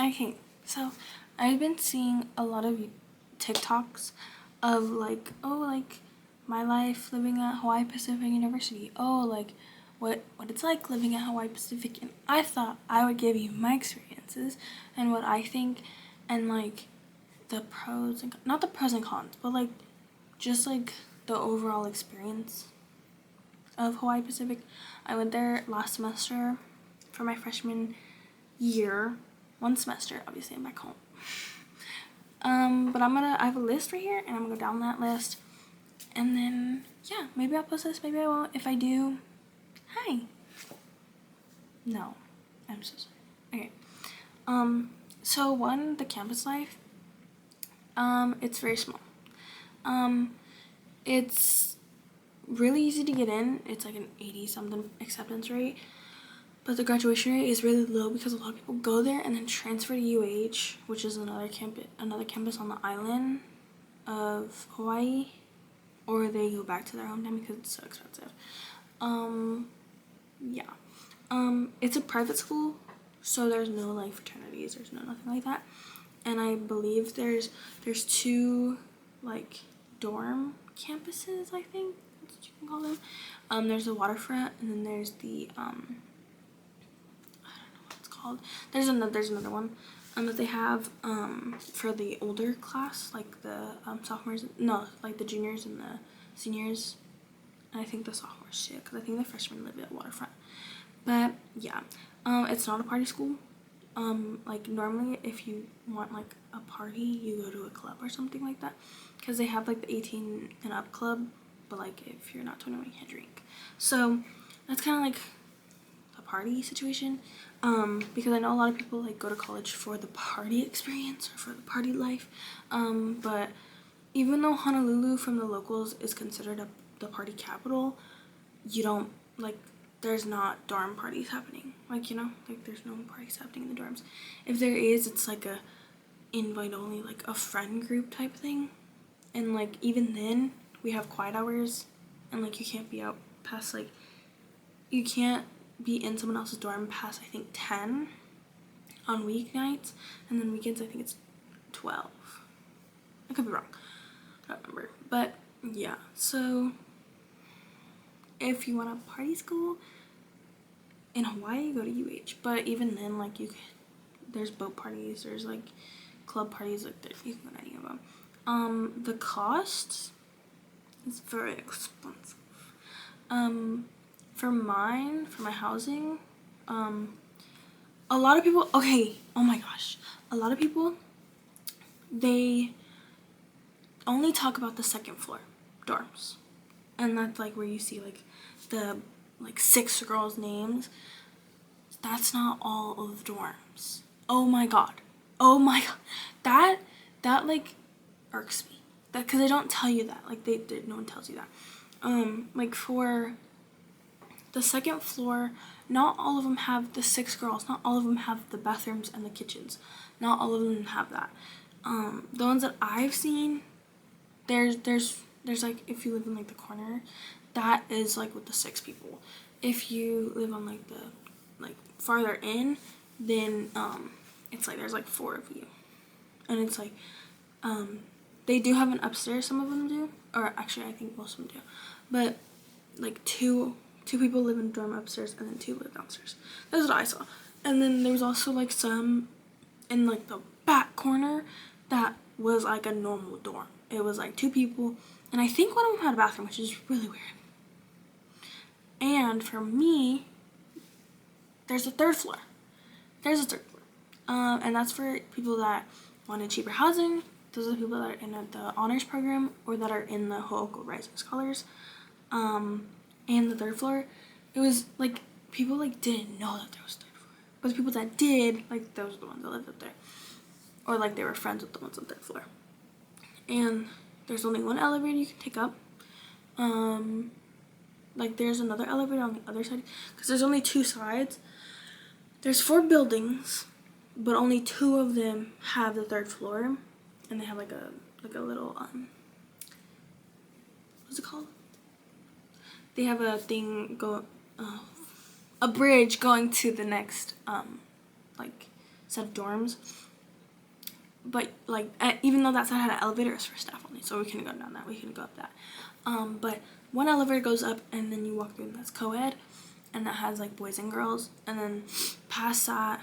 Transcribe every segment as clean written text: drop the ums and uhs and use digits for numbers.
Okay, so I've been seeing a lot of TikToks of like, oh, like my life living at Hawaii Pacific University. Oh, like what it's like living at Hawaii Pacific. And I thought I would give you my experiences and what I think, and like the pros and not the pros and cons, but like just like the overall experience of Hawaii Pacific. I went there last semester for my freshman year. One semester, obviously I'm back home. But I have a list right here, and I'm gonna go down that list, and then yeah, maybe I'll post this, maybe I won't. If I do, hi. No, I'm so sorry. Okay. So one, the campus life. It's very small. It's really easy to get in. It's like an 80 something acceptance rate. But the graduation rate is really low because a lot of people go there and then transfer to UH, which is another campus on the island of Hawaii, or they go back to their hometown because it's so expensive. Yeah. It's a private school, so there's no like fraternities, there's no nothing like that. And I believe there's two like dorm campuses, I think that's what you can call them. There's the waterfront, and then there's the there's another one that they have for the older class, like the sophomores, no, like the juniors and the seniors, and I think the sophomores too, because I think the freshmen live at Waterfront. But yeah, it's not a party school. Like normally if you want like a party, you go to a club or something like that, because they have like the 18 and up club, but like if you're not 21 you can't drink. So that's kind of like party situation, because I know a lot of people like go to college for the party experience or for the party life, but even though Honolulu from the locals is considered the party capital, you don't like, there's not dorm parties happening, like, you know, like there's no parties happening in the dorms. If there is, it's like a invite only, like a friend group type thing, and like even then we have quiet hours, and like you can't be out past, like you can't be in someone else's dorm past I think 10 on weeknights, and then weekends I think it's 12. I could be wrong, I don't remember. But yeah, so if you want a party school in Hawaii, go to UH. But even then, like there's boat parties, there's like club parties, like you can go to any of them. The cost is very expensive. For my housing, a lot of people, okay, oh my gosh, a lot of people, they only talk about the second floor dorms, and that's like where you see like the like 6 girls' names. That's not all of the dorms. Oh my god, that like irks me, that because they don't tell you that, like no one tells you that. Like for the second floor, not all of them have the 6 girls. Not all of them have the bathrooms and the kitchens. Not all of them have that. The ones that I've seen, there's like, if you live in like the corner, that is like with the 6 people. If you live on like the farther in, then it's like there's like 4 of you, and it's like they do have an upstairs. Some of them do, or actually I think most of them do, but like two people live in dorm upstairs, and then 2 live downstairs. That's what I saw. And then there was also like some in like the back corner that was like a normal dorm. It was like 2 people, and I think one of them had a bathroom, which is really weird. And for me, there's a 3rd floor. And that's for people that wanted cheaper housing. Those are the people that are in the honors program or that are in the Ho'oku Rising Scholars. And the 3rd floor, it was like people like didn't know that there was 3rd floor, but the people that did, like those were the ones that lived up there, or like they were friends with the ones on the 3rd floor. And there's only one elevator you can take up. Like there's another elevator on the other side, because there's only 2 sides. There's 4 buildings, but only 2 of them have the 3rd floor, and they have like a little what's it called? They have a thing a bridge going to the next like instead of dorms. But like even though that side had an elevator, it was for staff only, so we couldn't go down that. We couldn't go up that. But one elevator goes up, and then you walk through, and that's co-ed, and that has like boys and girls. And then past that,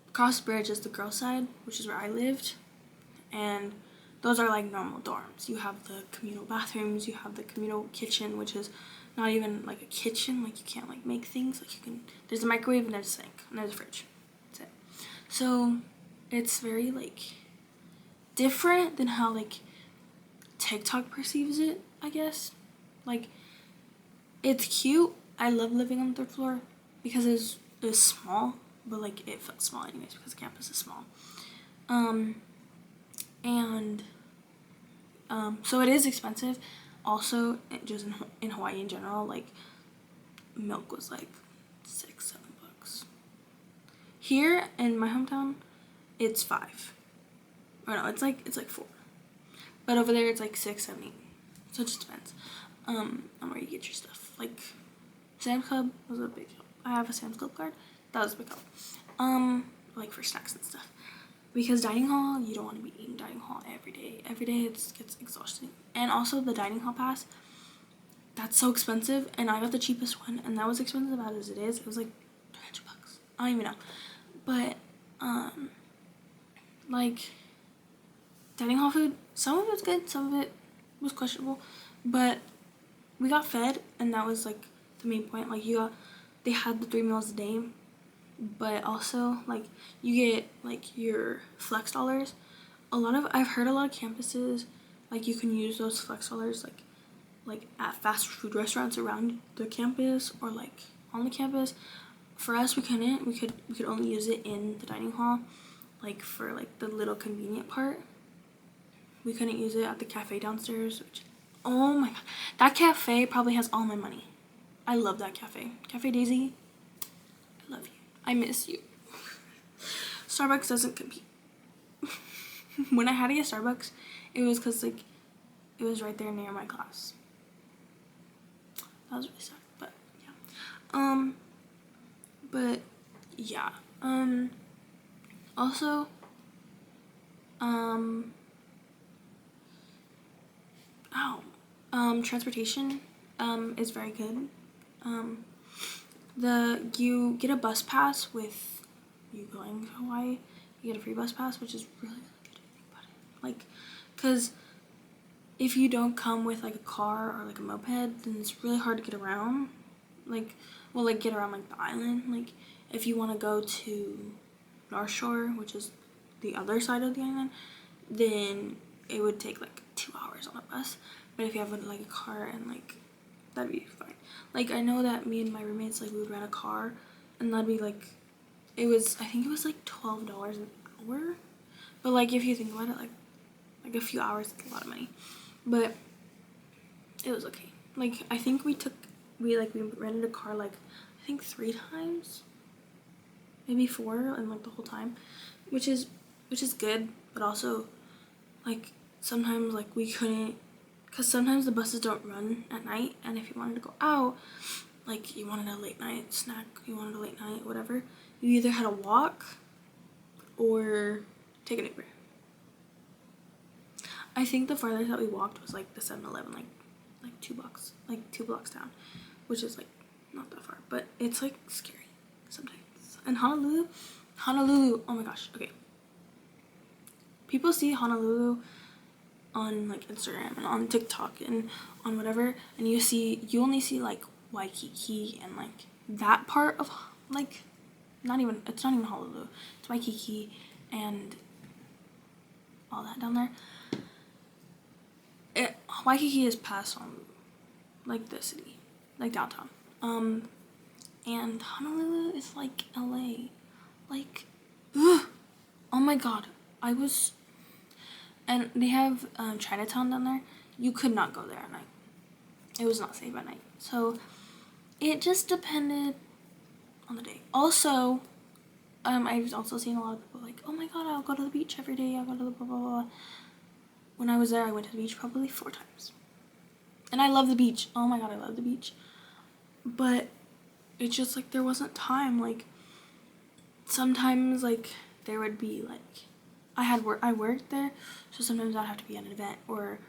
across the bridge is the girls' side, which is where I lived, and those are like normal dorms. You have the communal bathrooms, you have the communal kitchen, which is not even like a kitchen. Like you can't like make things. Like you can. There's a microwave and there's a sink and there's a fridge. That's it. So it's very like different than how like TikTok perceives it, I guess. Like it's cute. I love living on the third floor because it's small, but like it felt small anyways because the campus is small. So it is expensive. Also, just in Hawaii in general, like milk was like $6-7. Here in my hometown, it's $5. Or no, it's like $4. But over there, it's like $6, $7, $8. So it just depends on where you get your stuff. Like Sam's Club was a big help. I have a Sam's Club card. That was a big help. Like for snacks and stuff. Because dining hall, you don't want to be eating dining hall every day. Every day it gets exhausting. And also the dining hall pass, that's so expensive. And I got the cheapest one, and that was expensive as it is. It was like $300. I don't even know. But like dining hall food, some of it was good, some of it was questionable. But we got fed, and that was like the main point. Like they had the 3 meals a day. But also, like, you get, like, your flex dollars. I've heard a lot of campuses, like, you can use those flex dollars, like at fast food restaurants around the campus or, like, on the campus. For us, we couldn't. We could only use it in the dining hall, like, for, like, the little convenient part. We couldn't use it at the cafe downstairs, which, oh my god. That cafe probably has all my money. I love that cafe. Cafe Daisy, I love you. I miss you. Starbucks doesn't compete. When I had to get Starbucks, it was because like it was right there near my class. That was really sad, but yeah. But yeah. Also, transportation is very good. You get a bus pass with you going to Hawaii. You get a free bus pass, which is really, really good to think about it. Like, because if you don't come with like a car or like a moped, then it's really hard to get around. Like, well, like get around like the island. Like, if you want to go to North Shore, which is the other side of the island, then it would take like 2 hours on a bus. But if you have like a car and like that'd be fine. Like, I know that me and my roommates, like, we would rent a car, and that'd be, like, I think it was, like, $12 an hour. But, like, if you think about it, like a few hours is a lot of money. But it was okay. Like, I think we rented a car, like, I think 3 times. Maybe 4 in, like, the whole time. Which is good, but also, like, sometimes, like, we couldn't. Because sometimes the buses don't run at night, and if you wanted to go out, like you wanted a late night snack, you wanted a late night, whatever, you either had to walk or take an Uber. I think the farthest that we walked was like the 7-Eleven, like 2 blocks, like 2 blocks down, which is like not that far, but it's like scary sometimes. And Honolulu, oh my gosh, okay. People see Honolulu on like Instagram and on TikTok and on whatever, and you only see like Waikiki and like that part of like it's not even Honolulu, it's Waikiki and all that down there. Waikiki is past on like the city, like downtown, and Honolulu is like LA, like ugh, oh my god, and they have Chinatown down there. You could not go there at night. It was not safe at night. So it just depended on the day. Also, I've also seen a lot of people like, oh my god, I'll go to the beach every day. I'll go to the blah, blah, blah. When I was there, I went to the beach probably 4 times. And I love the beach. Oh my god, I love the beach. But it's just like there wasn't time. Like sometimes like there would be like, I worked there, so sometimes I'd have to be at an event, or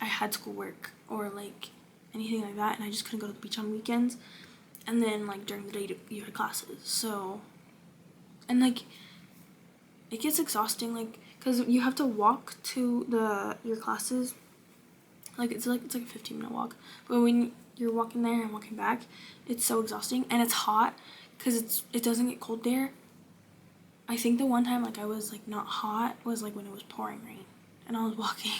I had schoolwork, or like anything like that, and I just couldn't go to the beach on weekends. And then like during the day you had classes, so, and like it gets exhausting, like, because you have to walk to your classes, like it's like a 15-minute walk, but when you're walking there and walking back, it's so exhausting, and it's hot because it doesn't get cold there. I think the one time like I was like not hot was like when it was pouring rain and I was walking,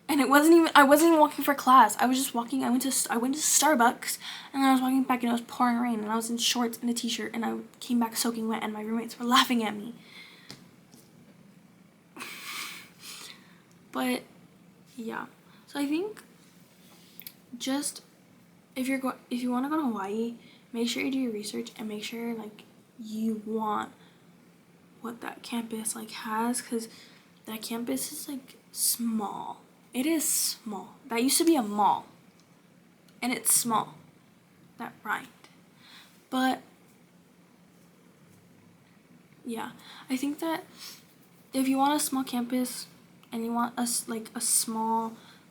and I wasn't even walking for class. I was just walking. I went to Starbucks, and then I was walking back, and it was pouring rain, and I was in shorts and a t-shirt, and I came back soaking wet, and my roommates were laughing at me. But yeah, so I think just if you want to go to Hawaii, make sure you do your research and make sure like you want what that campus like has, because that campus is like small. It is small. That used to be a mall, and it's small. That right. But yeah, I think that if you want a small campus and you want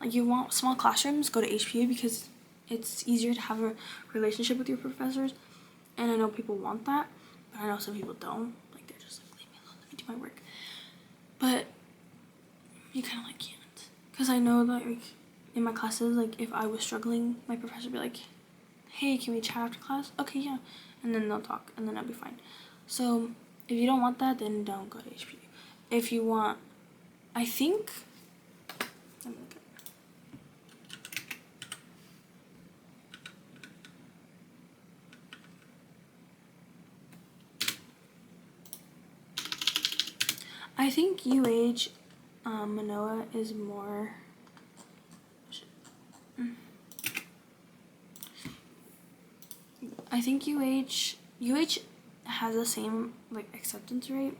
you want small classrooms, go to HPU, because it's easier to have a relationship with your professors. And I know people want that, but I know some people don't. Like, they're just like, leave me alone, let me do my work. But you kind of like can't. Because I know that like in my classes, like if I was struggling, my professor would be like, hey, can we chat after class? Okay, yeah. And then they'll talk, and then I'll be fine. So if you don't want that, then don't go to HPU. If you want, I think, let me look at I think UH Manoa is more. I think UH has the same like acceptance rate,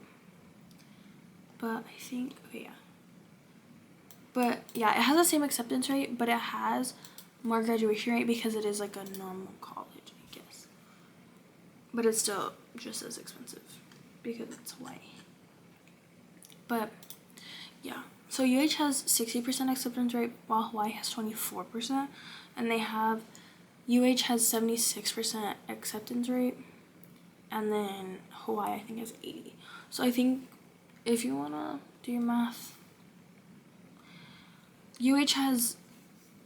but I think but yeah, it has the same acceptance rate, but it has more graduation rate because it is like a normal college, I guess. But it's still just as expensive because it's Hawaii. But yeah, so UH has 60% acceptance rate while Hawaii has 24%, and UH has 76% acceptance rate, and then Hawaii I think has 80. So I think if you wanna do your math, UH has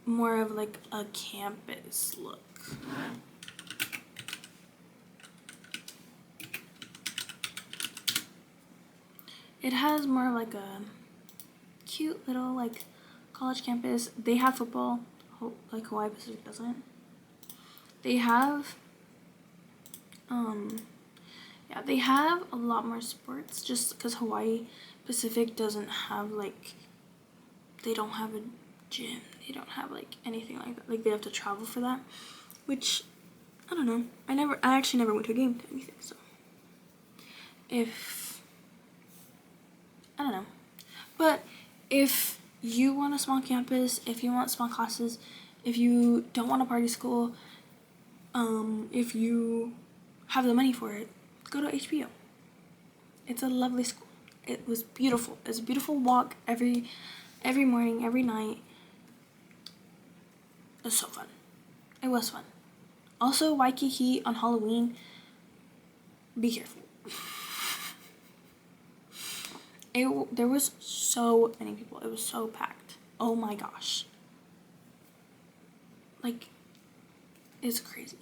more of like a campus look. It has more like a cute little like college campus. They have football, like Hawaii Pacific doesn't. They have they have a lot more sports, just because Hawaii Pacific doesn't have like, they don't have a gym, they don't have like anything like that, like they have to travel for that, which I don't know. I actually never went to a game to anything, so I don't know. But if you want a small campus, if you want small classes, if you don't want a party school, if you have the money for it, go to HPU. It's a lovely school. It was beautiful. It was a beautiful walk every morning, every night. It was so fun. It was fun. Also, Waikiki on Halloween, be careful. There was so many people. It was so packed. Oh my gosh. Like, it's crazy.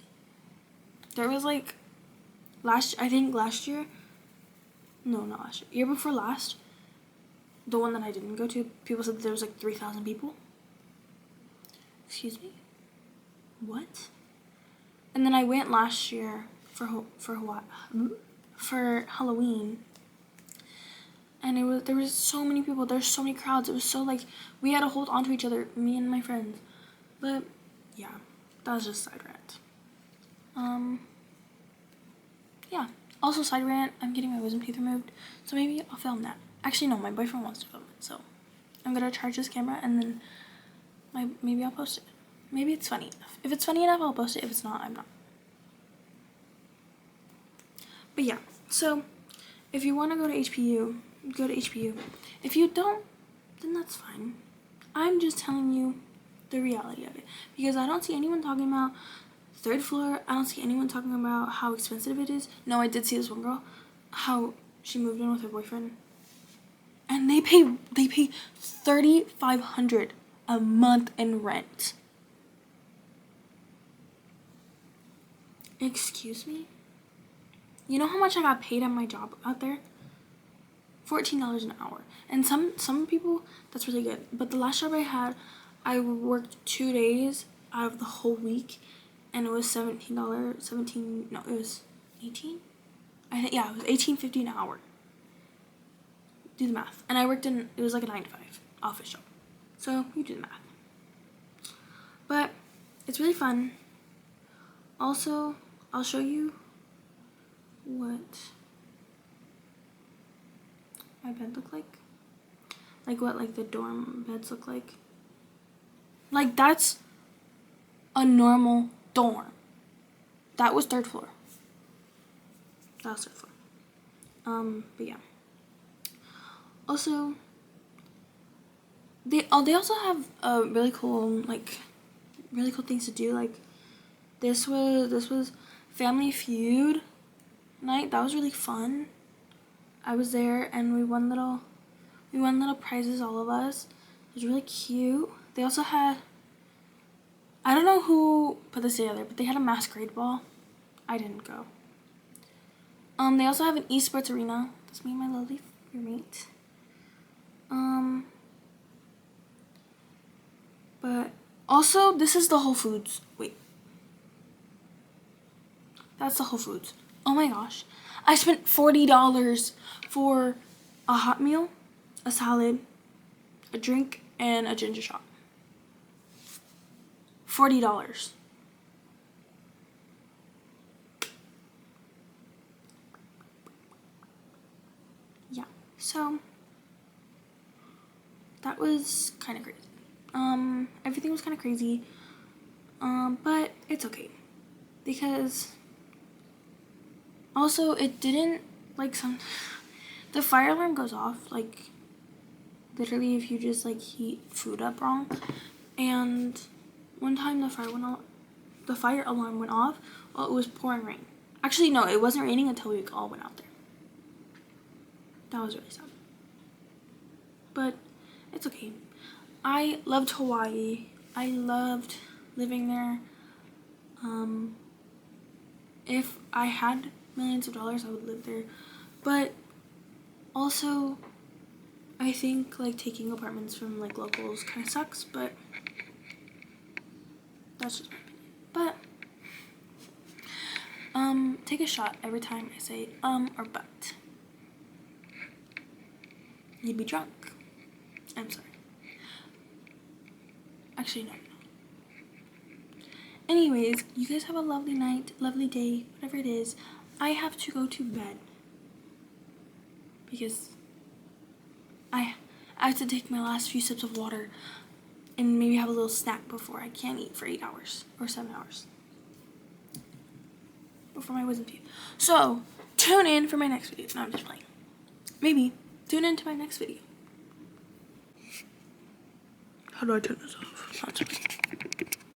There was like, year before last, the one that I didn't go to, people said that there was like 3,000 people. Excuse me? What? And then I went last year for Halloween, and there was so many people. There's so many crowds. It was so like we had to hold on to each other, me and my friends. But yeah, that was just side rant. Yeah. Also side rant, I'm getting my wisdom teeth removed, so maybe I'll film that. Actually, no, my boyfriend wants to film it, so I'm gonna charge this camera and then maybe I'll post it. Maybe it's funny enough. If it's funny enough, I'll post it. If it's not, I'm not. But yeah, so if you want to go to HPU, go to HPU. If you don't, then that's fine. I'm just telling you the reality of it, because I don't see anyone talking about third floor. I don't see anyone talking about how expensive it is. No, I did see this one girl, how she moved in with her boyfriend, and they pay $3,500 a month in rent. Excuse me? You know how much I got paid at my job out there? $14 an hour. And some people, that's really good. But the last job I had, I worked 2 days out of the whole week, and it was $17, no, it was 18? Yeah, it was $18.50 an hour. Do the math. And I worked it was like a 9 to 5 office job. So you do the math. But it's really fun. Also, I'll show you what my bed looked like. Like what like the dorm beds look like. Like that's a normal dorm. That was third floor. That was third floor. But yeah. Also, they also have really cool things to do. Like this was Family Feud night. That was really fun. I was there and we won little prizes, all of us. It was really cute. They also had, I don't know who put this together, but they had a masquerade ball. I didn't go. They also have an esports arena. That's me and my lovely roommate. But also this is the Whole Foods. Wait. That's the Whole Foods. Oh my gosh. I spent $40 for a hot meal, a salad, a drink, and a ginger shot. $40. Yeah. So that was kind of crazy. Everything was kind of crazy. But it's okay. Because also it didn't like the fire alarm goes off like literally if you just like heat food up wrong. And one time the fire alarm went off while it was pouring rain. Actually no, it wasn't raining until we all went out there. That was really sad. But it's okay. I loved Hawaii. I loved living there. If I had millions of dollars, I would live there. But also, I think like taking apartments from like locals kind of sucks, but that's just my opinion. But take a shot every time I say or but. You'd be drunk. I'm sorry. Actually, no. Anyways, you guys have a lovely night, lovely day, whatever it is. I have to go to bed because I have to take my last few sips of water and maybe have a little snack before I can't eat for 8 hours or 7 hours before my wisdom teeth. So tune in for my next video. No, I'm just playing. Maybe tune in to my next video. How do I turn this off? Not